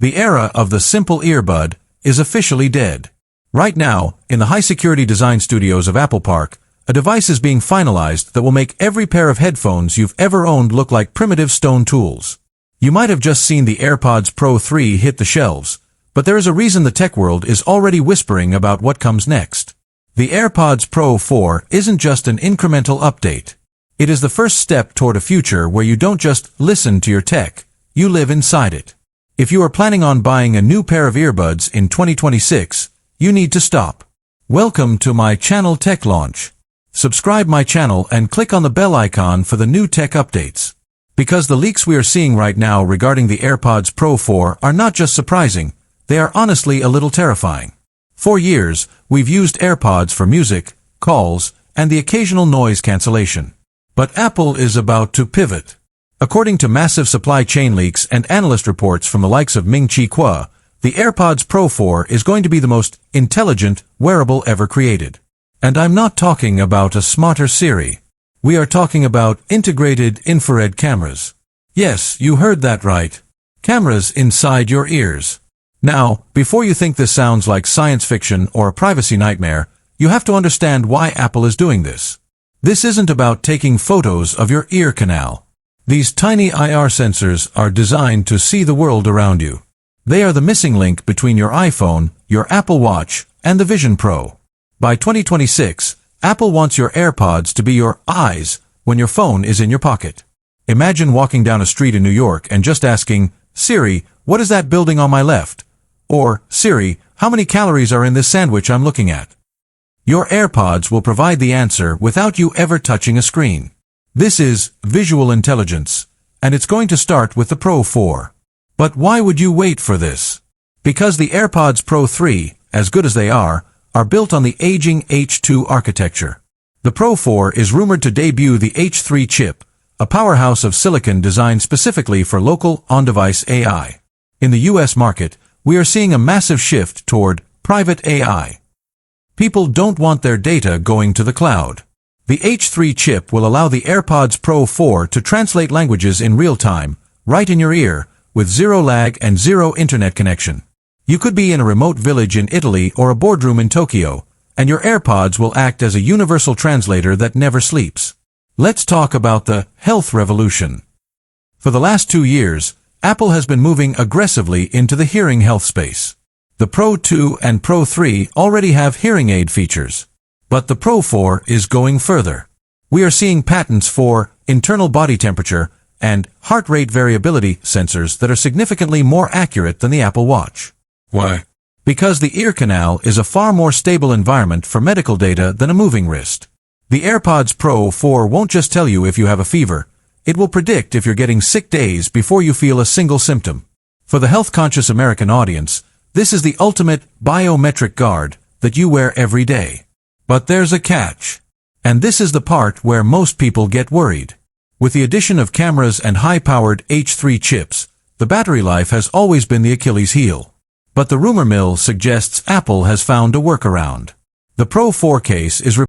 The era of the simple earbud is officially dead. Right now, in the high-security design studios of Apple Park, a device is being finalized that will make every pair of headphones you've ever owned look like primitive stone tools. You might have just seen the AirPods Pro 3 hit the shelves, but there is a reason the tech world is already whispering about what comes next. The AirPods Pro 4 isn't just an incremental update. It is the first step toward a future where you don't just listen to your tech, you live inside it. If you are planning on buying a new pair of earbuds in 2026, you need to stop. Welcome to my channel Tech Launch. Subscribe my channel and click on the bell icon for the new tech updates. Because the leaks we are seeing right now regarding the AirPods Pro 4 are not just surprising, they are honestly a little terrifying. For years, we've used AirPods for music, calls, and the occasional noise cancellation. But Apple is about to pivot. According to massive supply chain leaks and analyst reports from the likes of Ming-Chi Kuo, the AirPods Pro 4 is going to be the most intelligent wearable ever created. And I'm not talking about a smarter Siri. We are talking about integrated infrared cameras. Yes, you heard that right. Cameras inside your ears. Now, before you think this sounds like science fiction or a privacy nightmare, you have to understand why Apple is doing this. This isn't about taking photos of your ear canal. These tiny IR sensors are designed to see the world around you. They are the missing link between your iPhone, your Apple Watch, and the Vision Pro. By 2026, Apple wants your AirPods to be your eyes when your phone is in your pocket. Imagine walking down a street in New York and just asking, "Siri, what is that building on my left?" Or, "Siri, how many calories are in this sandwich I'm looking at?" Your AirPods will provide the answer without you ever touching a screen. This is visual intelligence, and it's going to start with the Pro 4. But why would you wait for this? Because the AirPods Pro 3, as good as they are built on the aging H2 architecture. The Pro 4 is rumored to debut the H3 chip, a powerhouse of silicon designed specifically for local, on-device AI. In the US market, we are seeing a massive shift toward private AI. People don't want their data going to the cloud. The H3 chip will allow the AirPods Pro 4 to translate languages in real time, right in your ear, with zero lag and zero internet connection. You could be in a remote village in Italy or a boardroom in Tokyo, and your AirPods will act as a universal translator that never sleeps. Let's talk about the health revolution. For the last 2 years, Apple has been moving aggressively into the hearing health space. The Pro 2 and Pro 3 already have hearing aid features. But the Pro 4 is going further. We are seeing patents for internal body temperature and heart rate variability sensors that are significantly more accurate than the Apple Watch. Why? Because the ear canal is a far more stable environment for medical data than a moving wrist. The AirPods Pro 4 won't just tell you if you have a fever. It will predict if you're getting sick days before you feel a single symptom. For the health-conscious American audience, this is the ultimate biometric guard that you wear every day. But there's a catch. And this is the part where most people get worried. With the addition of cameras and high-powered H3 chips, the battery life has always been the Achilles heel. But the rumor mill suggests Apple has found a workaround. The Pro 4 case is